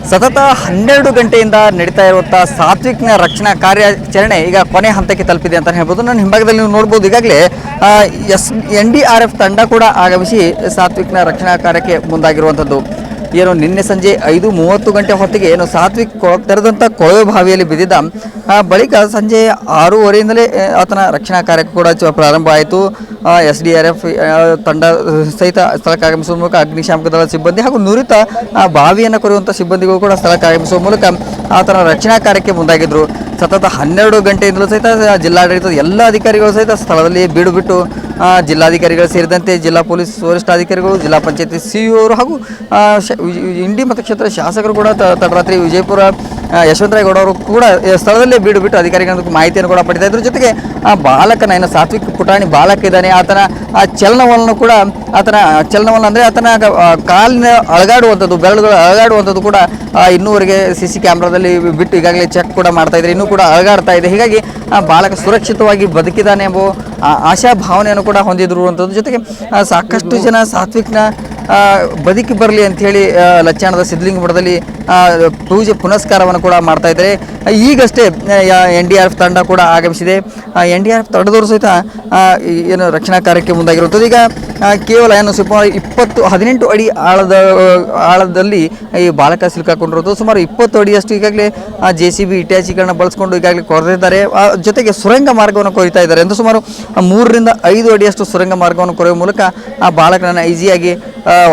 ಸತತ 12 ಗಂಟೆಯಿಂದ ನಡೀತಾ ಇರುವಂಥ ಸಾತ್ವಿಕ್ನ ರಕ್ಷಣಾ ಕಾರ್ಯಾಚರಣೆ ಈಗ ಕೊನೆ ಹಂತಕ್ಕೆ ತಲುಪಿದೆ ಅಂತ ಹೇಳ್ಬೋದು. ನಾನು ಹಿಂಭಾಗದಲ್ಲಿ ನೀವು ನೋಡ್ಬೋದು, ಈಗಾಗಲೇ NDRF ತಂಡ ಕೂಡ ಆಗಮಿಸಿ ಸಾತ್ವಿಕ್ನ ರಕ್ಷಣಾ ಕಾರ್ಯಕ್ಕೆ ಮುಂದಾಗಿರುವಂಥದ್ದು. ಏನು ನಿನ್ನೆ ಸಂಜೆ 5:30 ಗಂಟೆ ಹೊತ್ತಿಗೆ ಏನು ಸಾತ್ವಿಕ್ ತೆರೆದಂಥ ಕೊಳವೆ ಬಾವಿಯಲ್ಲಿ ಬಿದ್ದಿದ್ದ ಬಳಿಕ ಸಂಜೆ 6:30ಯಿಂದಲೇ ಆತನ ರಕ್ಷಣಾ ಕಾರ್ಯಕ್ಕೆ ಕೂಡ ಪ್ರಾರಂಭ ಆಯಿತು. SDRF ತಂಡ ಸಹಿತ ಸ್ಥಳಕ್ಕೆ ಆಗಮಿಸುವ ಮೂಲಕ ಅಗ್ನಿಶಾಮಕ ದಳ ಸಿಬ್ಬಂದಿ ಹಾಗೂ ನುರಿತ ಬಾವಿಯನ್ನು ಕೊರೆಯುವಂಥ ಸಿಬ್ಬಂದಿಗಳು ಕೂಡ ಸ್ಥಳಕ್ಕೆ ಆಗಮಿಸುವ ಮೂಲಕ ಆತನ ರಕ್ಷಣಾ ಕಾರ್ಯಕ್ಕೆ ಮುಂದಾಗಿದ್ದರು. ಸತತ 12 ಗಂಟೆಯಿಂದಲೂ ಸಹಿತ ಜಿಲ್ಲಾಡಳಿತದ ಎಲ್ಲ ಅಧಿಕಾರಿಗಳು ಸಹಿತ ಸ್ಥಳದಲ್ಲಿ ಬೀಡು ಬಿಟ್ಟು ಜಿಲ್ಲಾಧಿಕಾರಿಗಳು ಸೇರಿದಂತೆ ಜಿಲ್ಲಾ ಪೊಲೀಸ್ ವರಿಷ್ಠಾಧಿಕಾರಿಗಳು, ಜಿಲ್ಲಾ ಪಂಚಾಯತಿ CEO ಹಾಗೂ ಇಂಡಿ ಮತಕ್ಷೇತ್ರ ಶಾಸಕರು ಕೂಡ ತಡರಾತ್ರಿ ವಿಜಯಪುರ ಯಶವಂತರಾಯಗೌಡ ಅವರು ಕೂಡ ಸ್ಥಳದಲ್ಲೇ ಬೀಡು ಬಿಟ್ಟು ಅಧಿಕಾರಿಗಳ ಮಾಹಿತಿಯನ್ನು ಕೂಡ ಪಡಿತಾ ಇದ್ರು. ಜೊತೆಗೆ ಆ ಬಾಲಕನ ಏನು ಸಾತ್ವಿಕ್ ಪುಟಾಣಿ ಬಾಲಕ ಇದ್ದಾನೆ, ಆತನ ಆ ಚಲನವಲನ ಕೂಡ ಚಲನವಲನ ಅಂದರೆ ಆತನ ಕಾಲಿನ ಅಳಗಾಡುವಂಥದ್ದು, ಬೆರಳುಗಳು ಅಳಗಾಡುವಂಥದ್ದು ಕೂಡ ಇನ್ನೂವರೆಗೆ CC ಕ್ಯಾಮ್ರಾದಲ್ಲಿ ಬಿಟ್ಟು ಈಗಾಗಲೇ ಚೆಕ್ ಕೂಡ ಮಾಡ್ತಾ ಇದ್ದಾರೆ. ಇನ್ನೂ ಕೂಡ ಅಳಗಾಡ್ತಾ ಇದೆ. ಹೀಗಾಗಿ ಆ ಬಾಲಕ ಸುರಕ್ಷಿತವಾಗಿ ಬದುಕಿದ್ದಾನೆ ಎಂಬ ಆಶಾ ಭಾವನೆಯನ್ನು ಕೂಡ ಹೊಂದಿರುವಂಥದ್ದು. ಜೊತೆಗೆ ಸಾಕಷ್ಟು ಜನ ಸಾತ್ವಿಕ್ನ ಬದುಕಿ ಬರಲಿ ಅಂಥೇಳಿ ಲಚ್ಚಾಣದ ಸಿದ್ಧಲಿಂಗ ಮಠದಲ್ಲಿ ಪೂಜೆ ಪುನಸ್ಕಾರವನ್ನು ಕೂಡ ಮಾಡ್ತಾ ಇದ್ದಾರೆ. ಈಗಷ್ಟೇ NDRF ತಂಡ ಕೂಡ ಆಗಮಿಸಿದೆ. NDRF ತಂಡದವರು ಸಹಿತ ಏನು ರಕ್ಷಣಾ ಕಾರ್ಯಕ್ಕೆ ಮುಂದಾಗಿರುವಂಥದ್ದು. ಈಗ ಕೇವಲ ಏನು ಸುಮಾರು 18 ಅಡಿ ಆಳದಲ್ಲಿ ಈ ಬಾಲಕ ಸಿಲುಕಾಕೊಂಡಿರೋದು. ಸುಮಾರು 20 ಅಡಿಯಷ್ಟು ಈಗಾಗಲೇ JCB ಇಟ್ಯಾಚಿಗಳನ್ನ ಬಳಸ್ಕೊಂಡು ಈಗಾಗಲೇ ಕೊರೆದಿದ್ದಾರೆ. ಜೊತೆಗೆ ಸುರಂಗ ಮಾರ್ಗವನ್ನು ಕೊರಿತಾ ಇದ್ದಾರೆ ಎಂದು ಸುಮಾರು 3 ರಿಂದ 5 ಅಡಿಯಷ್ಟು ಸುರಂಗ ಮಾರ್ಗವನ್ನು ಕೊರೆಯುವ ಮೂಲಕ ಆ ಬಾಲಕನನ್ನು ಈಸಿಯಾಗಿ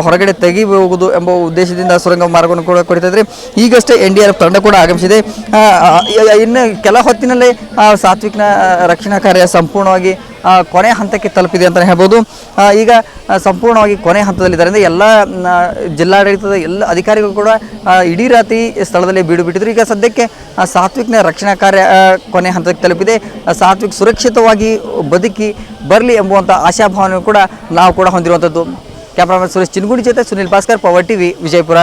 ಹೊರಗಡೆ ತೆಗಿಬಹುದು ಎಂಬ ಉದ್ದೇಶದಿಂದ ಸುರಂಗ ಮಾರ್ಗವನ್ನು ಕೂಡ ಕೊರಿತಾ ಇದ್ದಾರೆ. ಈಗಷ್ಟೇ NDRF ತಂಡ ಕೂಡ ಆಗಮಿಸಿದೆ. ಇನ್ನು ಕೆಲ ಹೊತ್ತಿನಲ್ಲೇ ಸಾತ್ವಿಕ್ನ ರಕ್ಷಣಾ ಕಾರ್ಯ ಸಂಪೂರ್ಣವಾಗಿ ಕೊನೆ ಹಂತಕ್ಕೆ ತಲುಪಿದೆ ಅಂತಲೇ ಹೇಳ್ಬೋದು. ಈಗ ಸಂಪೂರ್ಣವಾಗಿ ಕೊನೆ ಹಂತದಲ್ಲಿದ್ದಾರೆ. ಅಂದರೆ ಎಲ್ಲ ಜಿಲ್ಲಾಡಳಿತದ ಎಲ್ಲ ಅಧಿಕಾರಿಗಳು ಕೂಡ ಇಡೀ ರಾತ್ರಿ ಸ್ಥಳದಲ್ಲಿ ಬೀಡು ಬಿಟ್ಟಿದ್ರು. ಈಗ ಸದ್ಯಕ್ಕೆ ಸಾತ್ವಿಕ್ನ ರಕ್ಷಣಾ ಕಾರ್ಯ ಕೊನೆ ಹಂತಕ್ಕೆ ತಲುಪಿದೆ. ಸಾತ್ವಿಕ್ ಸುರಕ್ಷಿತವಾಗಿ ಬದುಕಿ ಬರಲಿ ಎಂಬುವಂಥ ಆಶಾಭಾವನೆ ಕೂಡ ನಾವು ಕೂಡ ಹೊಂದಿರುವಂಥದ್ದು. ಕ್ಯಾಮ್ರಾಮನ್ ಸುರೇಶ್ ಚಿನ್ಗುಡಿ ಜೊತೆ ಸುನಿಲ್ ಭಾಸ್ಕರ್, ಪವರ್ TV, ವಿಜಯಪುರ.